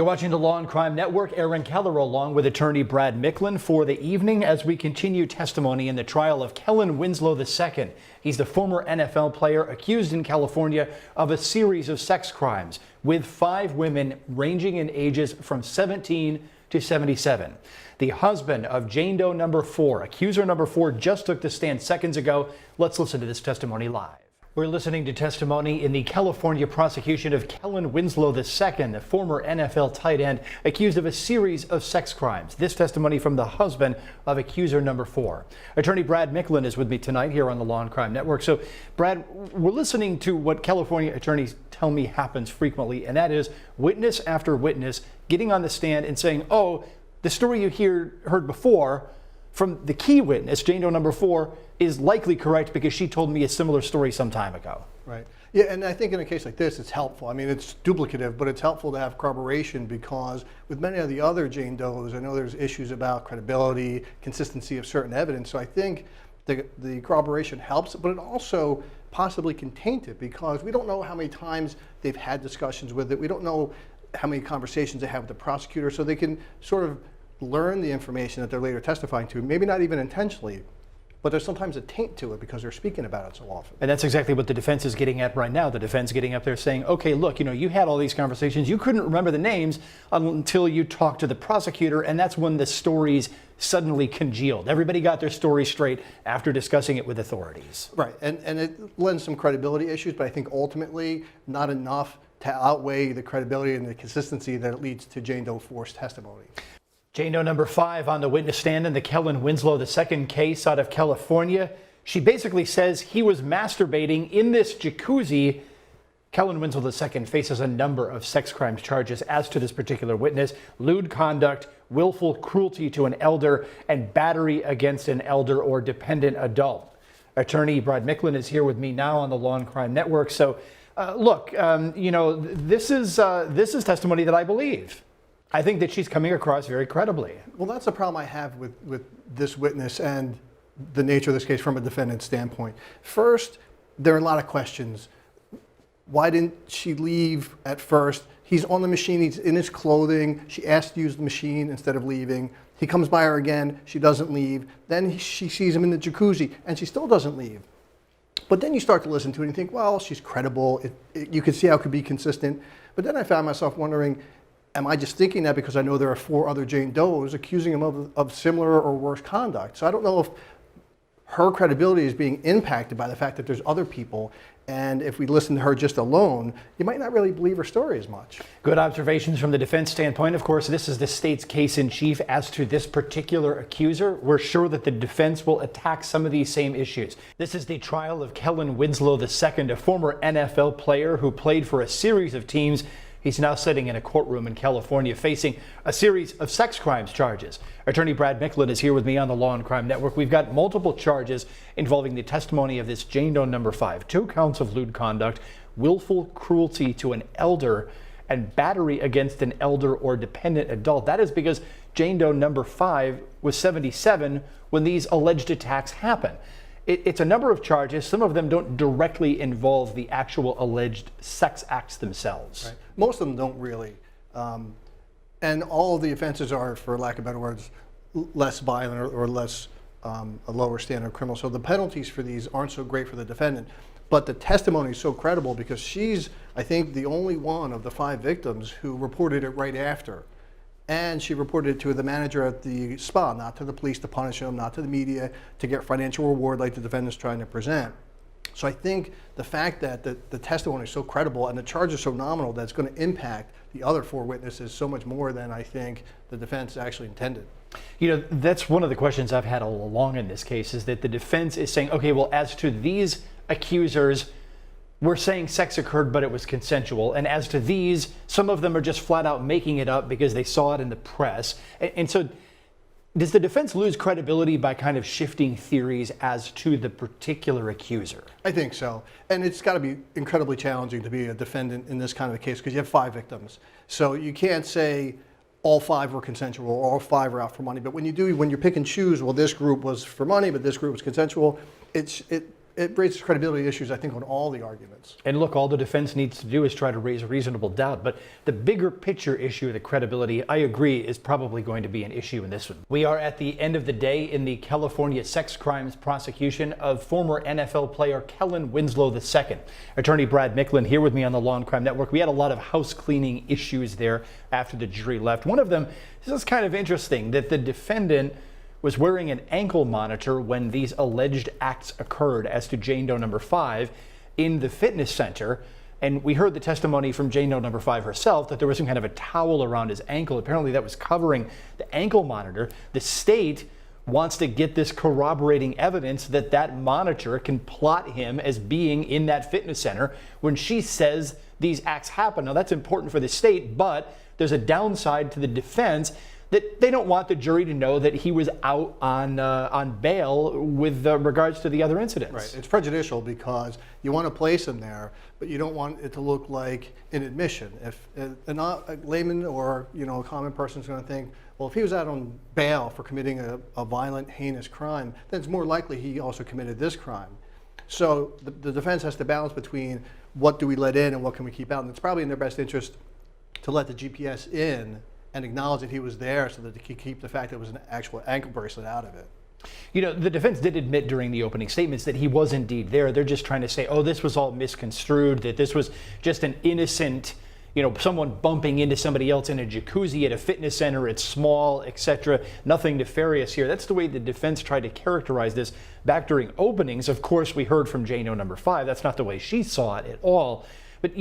You're watching the Law and Crime Network. Aaron Keller along with attorney Brad Micklin for the evening as we continue testimony in the trial of Kellen Winslow II. He's the former NFL player accused in California of a series of sex crimes with 5 women ranging in ages from 17 to 77. The husband of Jane Doe number 4, accuser number 4, just took the stand seconds ago. Let's listen to this testimony live. We're listening to testimony in the California prosecution of Kellen Winslow II, the former NFL tight end accused of a series of sex crimes. This testimony from the husband of accuser number 4. Attorney Brad Micklin is with me tonight here on the Law and Crime Network. So, Brad, we're listening to what California attorneys tell me happens frequently, and that is witness after witness getting on the stand and saying, oh, the story you heard before from the key witness, Jane Doe number 4, is likely correct because she told me a similar story some time ago. Right. Yeah, and I think in a case like this, it's helpful. I mean, it's duplicative, but it's helpful to have corroboration because with many of the other Jane Does, I know there's issues about credibility, consistency of certain evidence. So I think the corroboration helps, but it also possibly can taint it because we don't know how many times they've had discussions with it. We don't know how many conversations they have with the prosecutor, so they can sort of learn the information that they're later testifying to, maybe not even intentionally, but there's sometimes a taint to it because they're speaking about it so often. And that's exactly what the defense is getting at right now. The defense getting up there saying, okay, look, you had all these conversations. You couldn't remember the names until you talked to the prosecutor, and that's when the stories suddenly congealed. Everybody got their story straight after discussing it with authorities. Right, and it lends some credibility issues, but I think ultimately not enough to outweigh the credibility and the consistency that it leads to Jane Doe 4's testimony. Jane Doe number 5 on the witness stand in the Kellen Winslow II case out of California. She basically says he was masturbating in this jacuzzi. Kellen Winslow II faces a number of sex crimes charges as to this particular witness: lewd conduct, willful cruelty to an elder, and battery against an elder or dependent adult. Attorney Brad Micklin is here with me now on the Law and Crime Network. So, look, this is testimony that I believe. I think that she's coming across very credibly. Well, that's the problem I have with this witness and the nature of this case from a defendant's standpoint. First, there are a lot of questions. Why didn't she leave at first? He's on the machine, he's in his clothing. She asked to use the machine instead of leaving. He comes by her again, she doesn't leave. Then she sees him in the jacuzzi and she still doesn't leave. But then you start to listen to it and you think, well, she's credible. You can see how it could be consistent. But then I found myself wondering, am I just thinking that because I know there are 4 other Jane Does accusing him of similar or worse conduct? So I don't know if her credibility is being impacted by the fact that there's other people, and if we listen to her just alone, you might not really believe her story as much. Good observations from the defense standpoint. Of course, this is the state's case in chief as to this particular accuser. We're sure that the defense will attack some of these same issues. This is the trial of Kellen Winslow II, a former NFL player who played for a series of teams. He's now sitting in a courtroom in California facing a series of sex crimes charges. Attorney Brad Micklin is here with me on the Law and Crime Network. We've got multiple charges involving the testimony of this Jane Doe number 5, 2 counts of lewd conduct, willful cruelty to an elder, and battery against an elder or dependent adult. That is because Jane Doe number 5 was 77 when these alleged attacks happened. It's a number of charges. Some of them don't directly involve the actual alleged sex acts themselves. Right. Most of them don't really. And all of the offenses are, for lack of better words, less violent or less a lower standard of criminal. So the penalties for these aren't so great for the defendant. But the testimony is so credible because she's, I think, the only one of the 5 victims who reported it right after. And she reported it to the manager at the spa, not to the police to punish him, not to the media to get financial reward like the defendant's trying to present. So I think the fact that the testimony is so credible and the charge is so nominal that it's going to impact the other 4 witnesses so much more than I think the defense actually intended. That's one of the questions I've had all along in this case, is that the defense is saying, okay, well, as to these accusers, we're saying sex occurred, but it was consensual. And as to these, some of them are just flat out making it up because they saw it in the press. And so does the defense lose credibility by kind of shifting theories as to the particular accuser? I think so. And it's got to be incredibly challenging to be a defendant in this kind of a case because you have 5 victims. So you can't say all 5 were consensual or all 5 are out for money. But when you do, when you pick and choose, well, this group was for money, but this group was consensual, it it raises credibility issues, I think, on all the arguments. And look, all the defense needs to do is try to raise reasonable doubt. But the bigger picture issue, the credibility, I agree, is probably going to be an issue in this one. We are at the end of the day in the California sex crimes prosecution of former NFL player Kellen Winslow II. Attorney Brad Micklin here with me on the Law&Crime Network. We had a lot of house cleaning issues there after the jury left. One of them, this is kind of interesting, that the defendant was wearing an ankle monitor when these alleged acts occurred as to Jane Doe number 5 in the fitness center. And we heard the testimony from Jane Doe number 5 herself that there was some kind of a towel around his ankle. Apparently that was covering the ankle monitor. The state wants to get this corroborating evidence that that monitor can plot him as being in that fitness center when she says these acts happen. Now that's important for the state, but there's a downside to the defense that they don't want the jury to know that he was out on bail with regards to the other incidents. Right. It's prejudicial because you want to place him there, but you don't want it to look like an admission. If a layman or a common person is going to think, well, if he was out on bail for committing a violent, heinous crime, then it's more likely he also committed this crime. So the defense has to balance between what do we let in and what can we keep out. And it's probably in their best interest to let the GPS in and acknowledge that he was there so that they could keep the fact that it was an actual ankle bracelet out of it. The defense did admit during the opening statements that he was indeed there. They're just trying to say, oh, this was all misconstrued, that this was just an innocent, someone bumping into somebody else in a jacuzzi at a fitness center. It's small, etc. Nothing nefarious here. That's the way the defense tried to characterize this back during openings. Of course, we heard from Jane Doe number 5. That's not the way she saw it at all. But,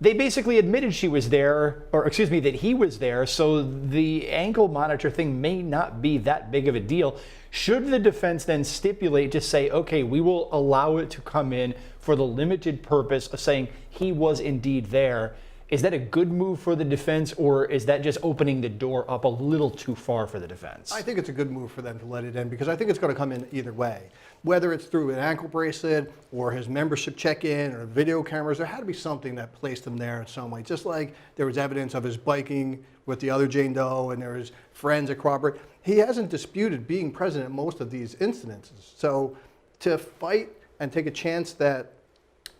they basically admitted she was there, that he was there, so the ankle monitor thing may not be that big of a deal. Should the defense then stipulate to say, okay, we will allow it to come in for the limited purpose of saying he was indeed there? Is that a good move for the defense, or is that just opening the door up a little too far for the defense? I think it's a good move for them to let it in because I think it's going to come in either way. Whether it's through an ankle bracelet or his membership check-in or video cameras, there had to be something that placed him there in some way. Just like there was evidence of his biking with the other Jane Doe and there was friends that corroborate. He hasn't disputed being present at most of these incidences. So to fight and take a chance that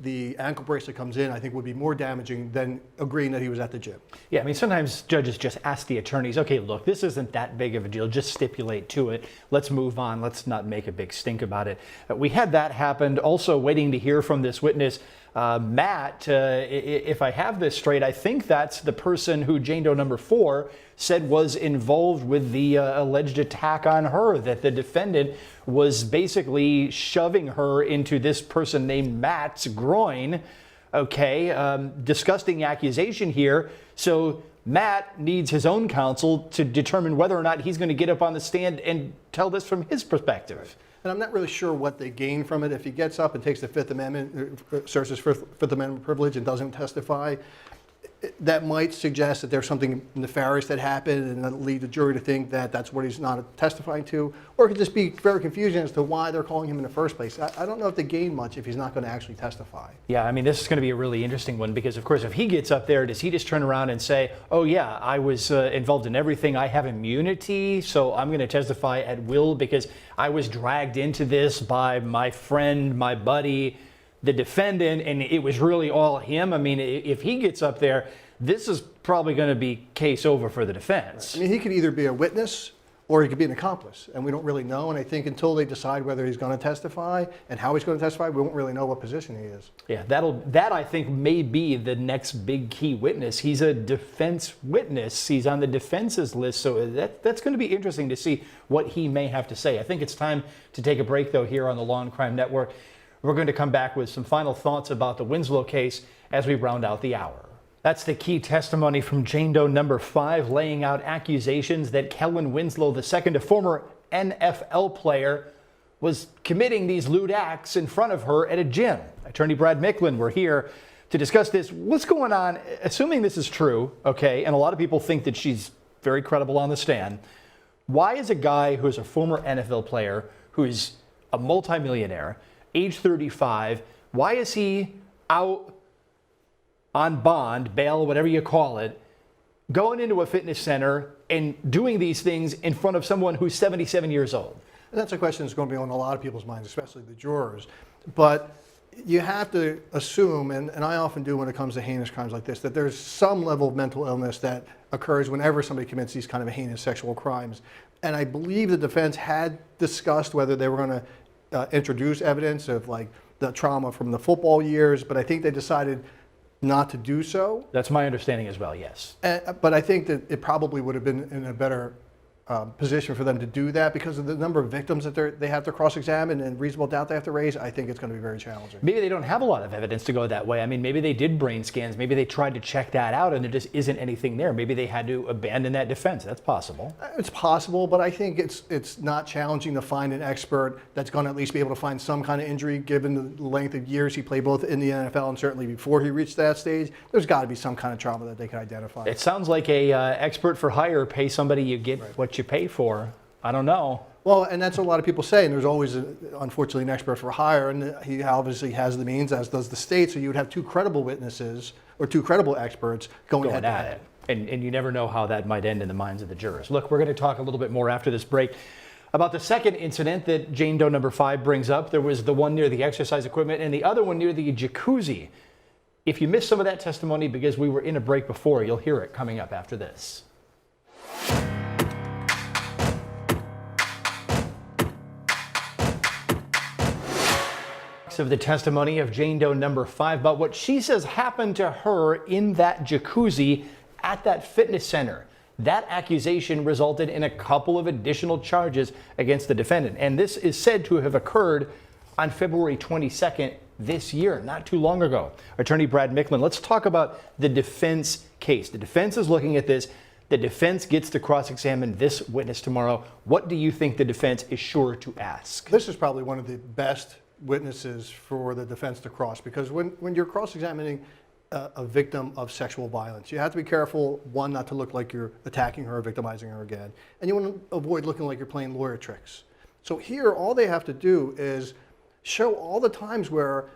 the ankle bracelet comes in, I think would be more damaging than agreeing that he was at the gym. Yeah, sometimes judges just ask the attorneys, okay, look, this isn't that big of a deal. Just stipulate to it. Let's move on. Let's not make a big stink about it. We had that happen. Also waiting to hear from this witness, Matt, if I have this straight, I think that's the person who Jane Doe number 4 said was involved with the alleged attack on her, that the defendant was basically shoving her into this person named Matt's groin. Okay, disgusting accusation here. So Matt needs his own counsel to determine whether or not he's going to get up on the stand and tell this from his perspective. And I'm not really sure what they gain from it. If he gets up and takes the Fifth Amendment, asserts his Fifth Amendment privilege and doesn't testify, that might suggest that there's something nefarious that happened and that lead the jury to think that that's what he's not testifying to. Or it could just be very confusing as to why they're calling him in the first place. I don't know if they gain much if he's not going to actually testify. Yeah, this is going to be a really interesting one because, of course, if he gets up there, does he just turn around and say, oh, yeah, I was involved in everything. I have immunity, so I'm going to testify at will because I was dragged into this by my friend, my buddy, the defendant, and it was really all him. If he gets up there, this is probably going to be case over for the defense. He could either be a witness or he could be an accomplice, and we don't really know. And I think until they decide whether he's going to testify and how he's going to testify, we won't really know what position he is. Yeah, that I think may be the next big key witness. He's a defense witness. He's on the defense's list, so that's going to be interesting to see what he may have to say. I think it's time to take a break, though, here on the Law&Crime Network. We're going to come back with some final thoughts about the Winslow case as we round out the hour. That's the key testimony from Jane Doe number 5, laying out accusations that Kellen Winslow II, a former NFL player, was committing these lewd acts in front of her at a gym. Attorney Brad Micklin, we're here to discuss this. What's going on? Assuming this is true, okay, and a lot of people think that she's very credible on the stand, why is a guy who's a former NFL player, who's a multimillionaire, age 35, why is he out on bond, bail, whatever you call it, going into a fitness center and doing these things in front of someone who's 77 years old? And that's a question that's going to be on a lot of people's minds, especially the jurors. But you have to assume, and I often do when it comes to heinous crimes like this, that there's some level of mental illness that occurs whenever somebody commits these kind of heinous sexual crimes. And I believe the defense had discussed whether they were going to introduce evidence of like the trauma from the football years, but I think they decided not to do so. That's my understanding as well, yes. But I think that it probably would have been in a better position for them to do that because of the number of victims that they have to cross-examine and reasonable doubt they have to raise. I think it's going to be very challenging. Maybe they don't have a lot of evidence to go that way. I mean, maybe they did brain scans. Maybe they tried to check that out and there just isn't anything there. Maybe they had to abandon that defense. That's possible. It's possible, but I think it's not challenging to find an expert that's going to at least be able to find some kind of injury given the length of years he played both in the NFL and certainly before he reached that stage. There's got to be some kind of trauma that they can identify. It sounds like a expert for hire, pay somebody, you get what you pay for. I don't know. Well, and that's what a lot of people say, and there's always, unfortunately, an expert for hire, and he obviously has the means, as does the state, so you would have two credible witnesses or two credible experts going head to head. And you never know how that might end in the minds of the jurors. Look, we're going to talk a little bit more after this break about the second incident that Jane Doe number 5 brings up. There was the one near the exercise equipment and the other one near the jacuzzi. If you missed some of that testimony because we were in a break before, you'll hear it coming up after this. Of the testimony of Jane Doe number 5 about what she says happened to her in that jacuzzi at that fitness center. That accusation resulted in a couple of additional charges against the defendant. And this is said to have occurred on February 22nd this year, not too long ago. Attorney Brad Micklin, let's talk about the defense case. The defense is looking at this. The defense gets to cross-examine this witness tomorrow. What do you think the defense is sure to ask? This is probably one of the best witnesses for the defense to cross, because when you're cross-examining a victim of sexual violence, you have to be careful, one, not to look like you're attacking her or victimizing her again, and you want to avoid looking like you're playing lawyer tricks. So here, all they have to do is show all the times where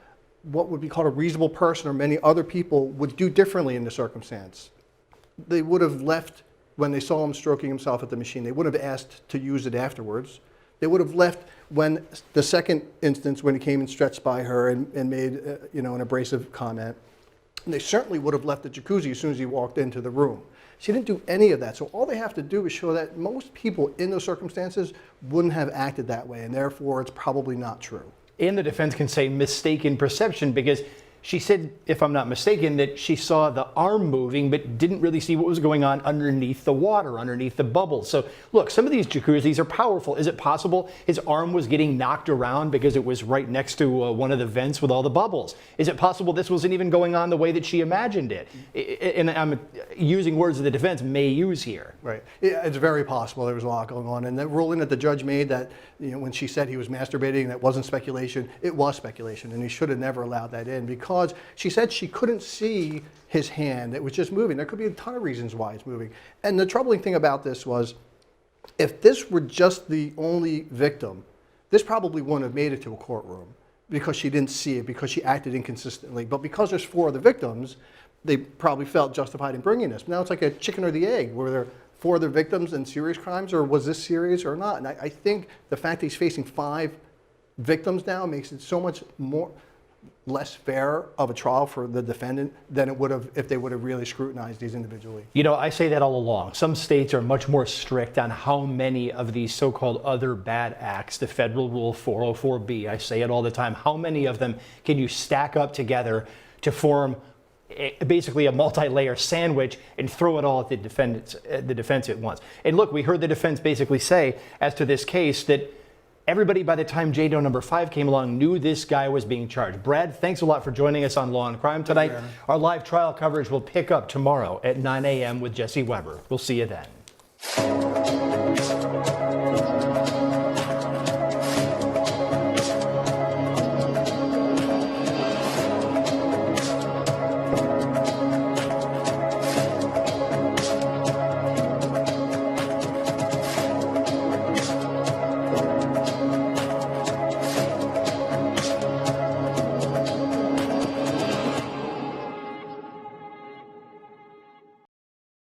what would be called a reasonable person or many other people would do differently in the circumstance. They would have left when they saw him stroking himself at the machine. They would have asked to use it afterwards. They would have left when the second instance, when he came and stretched by her and made an abrasive comment. And they certainly would have left the jacuzzi as soon as he walked into the room. She didn't do any of that. So all they have to do is show that most people in those circumstances wouldn't have acted that way, and therefore it's probably not true. And the defense can say mistaken perception, because she said, if I'm not mistaken, that she saw the arm moving but didn't really see what was going on underneath the water, underneath the bubbles. So look, some of these jacuzzis are powerful. Is it possible his arm was getting knocked around because it was right next to one of the vents with all the bubbles? Is it possible this wasn't even going on the way that she imagined it? And I'm using words that the defense may use here. Right. Yeah, it's very possible there was a lot going on. And the ruling that the judge made that, when she said he was masturbating, that wasn't speculation, it was speculation, and he should have never allowed that in, because she said she couldn't see his hand. It was just moving. There could be a ton of reasons why it's moving. And the troubling thing about this was, if this were just the only victim, this probably wouldn't have made it to a courtroom because she didn't see it, because she acted inconsistently. But because there's 4 other victims, they probably felt justified in bringing this. Now it's like a chicken or the egg. Were there 4 other victims in serious crimes, or was this serious or not? And I think the fact that he's facing 5 victims now makes it so much less fair of a trial for the defendant than it would have if they would have really scrutinized these individually. I say that all along. Some states are much more strict on how many of these so-called other bad acts, the federal rule 404B, I say it all the time, how many of them can you stack up together to form basically a multi-layer sandwich and throw it all at the defense at once? And look, we heard the defense basically say, as to this case, that everybody, by the time Jane Doe number 5 came along, knew this guy was being charged. Brad, thanks a lot for joining us on Law and Crime tonight. Our live trial coverage will pick up tomorrow at 9 a.m. with Jesse Weber. We'll see you then.